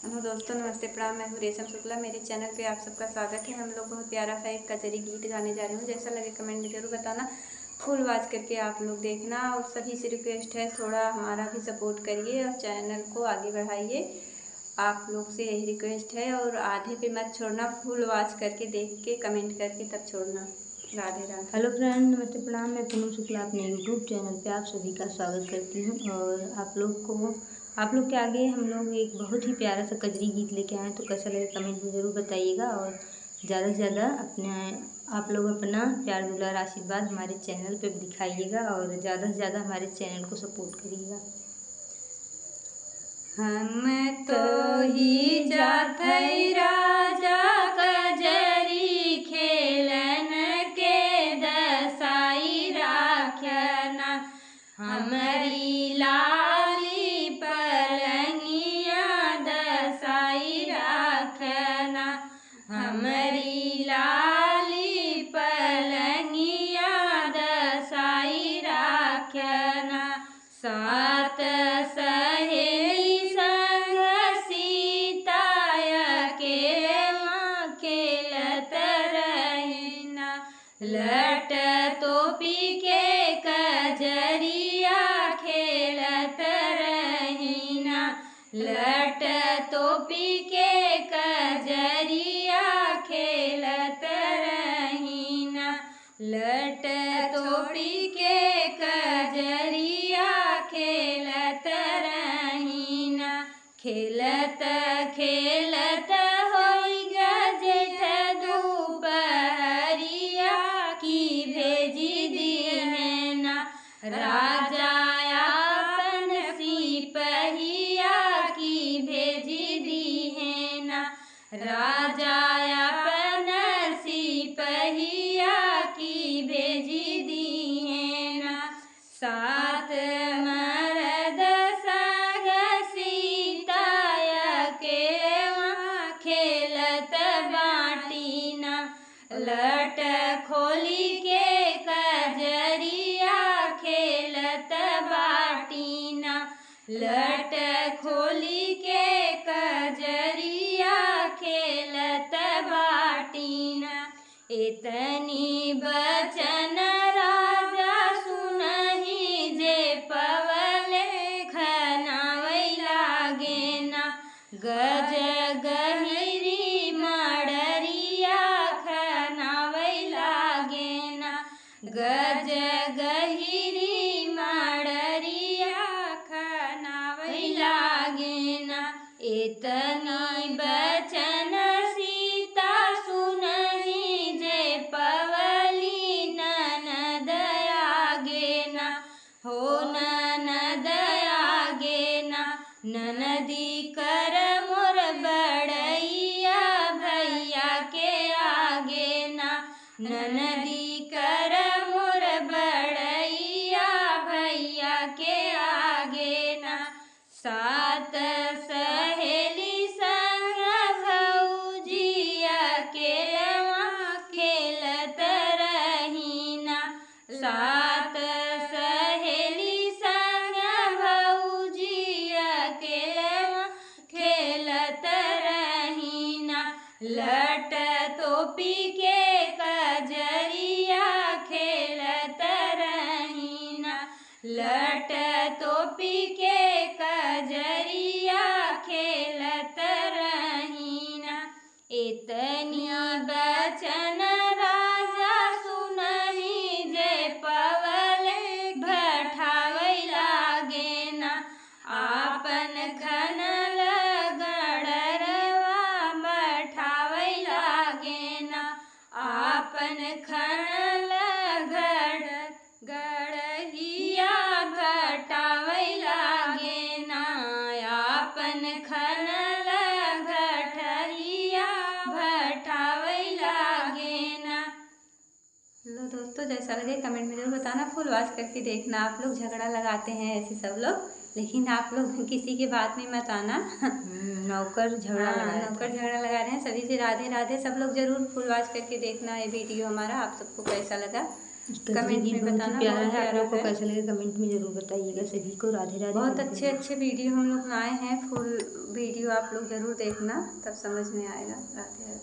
Hello दोस्तों, नमस्ते, प्रणाम। मैं हूँ रेशम शुक्ला। मेरे चैनल पे आप सबका स्वागत है। हम लोग बहुत प्यारा सा एक कजरी गीत गाने जा रहे हूँ। जैसा लगे कमेंट में जरूर बताना, फुल वॉच करके आप लोग देखना। और सभी से रिक्वेस्ट है, थोड़ा हमारा भी सपोर्ट करिए और चैनल को आगे बढ़ाइए। आप लोग से यही रिक्वेस्ट है। और आधे पे मत छोड़ना, फुल वॉच करके देख के कमेंट करके तब छोड़ना। राधे राधे। हेलो फ्रेंड, नमस्ते, प्रणाम। मैं पूनम शुक्ला अपने यूट्यूब चैनल पे आप सभी का स्वागत करती हूँ। और आप लोग के आगे हम लोग एक बहुत ही प्यारा सा कजरी गीत लेके आए हैं। तो कैसा लगे कमेंट में ज़रूर बताइएगा। और ज़्यादा से ज़्यादा आप लोग अपना प्यार दुलार आशीर्वाद हमारे चैनल पे दिखाइएगा और ज़्यादा से ज़्यादा हमारे चैनल को सपोर्ट करिएगा। हम तो ही जात है राजा कजरी खेलन के दसाई राखना। हमारी लाली पलंगिया दसाई राखना। हमारी लाली पलंगिया दसाई राखना। सात सहेली संग सीताया के खेलत रहिना। लट टोपी के कजरिया खेलत रहिना। लट टोपी के कजरिया खेलत रहिना। लट टोपी के कजरिया खेलत रहिना। खेलत खेलत होई जेठ दोपहरिया की भेजी दीहेना। राजा अपन सिपहिया की भेजी दीहेना। राजा अपन सिपहिया की भेजी दीहेना। सात मर्द संग सीताया के खेलत बाटीना। लट खोली के कजरिया खेलत बाटीना। लट खोली के कजरिया खेलत बाटीना। इतनी बचन राजा सुनहि जे पवले खनावै लागेना। गज गहिरी मड़रिया खनावै लागेना। गज गहिरी मड़रिया खनावै लागेना। इतनी बचन सीता सुनहि जे पवली ननद आगेना। हो ननद आगेना। ननदी कर मोर बड़ैया भैया के आगेना। ननदी कर मोर बड़ैया भैया के आगेना। सात सहेली संग भौजिया के खेलत रहिना। सात सहेली संग भौजिया के खेलत रहिना। लट टोपी के कजरिया खेलत रहिना। लट टोपी के कजरिया खेलत रहिना। इतनी बचन राजा सुनहि जे पवले भठावै लागेना। आपन खनल गड़रवा बैठावै लागेना। आपन खनल गड़हिया भटावै लागेना। आपन खनल गठरिया भटावै लागेना। लो दोस्तों, जैसा लगे कमेंट में जरूर बताना। फुल वॉच करके देखना। आप लोग झगड़ा लगाते हैं ऐसे सब लोग, लेकिन आप लोग किसी की बात में मत आना। नौकर झगड़ा लगा रहे हैं। सभी से राधे राधे। सब लोग जरूर फुल वॉच करके देखना ये वीडियो हमारा। आप सबको कैसा लगा कमेंट में बताना। प्यारा है। आप लोग को कैसा लगे कमेंट में जरूर बताइएगा। सभी को राधे राधे। बहुत अच्छे वीडियो हम लोग बनाए हैं। फुल वीडियो आप लोग ज़रूर देखना, तब समझ में आएगा। राधे राधे।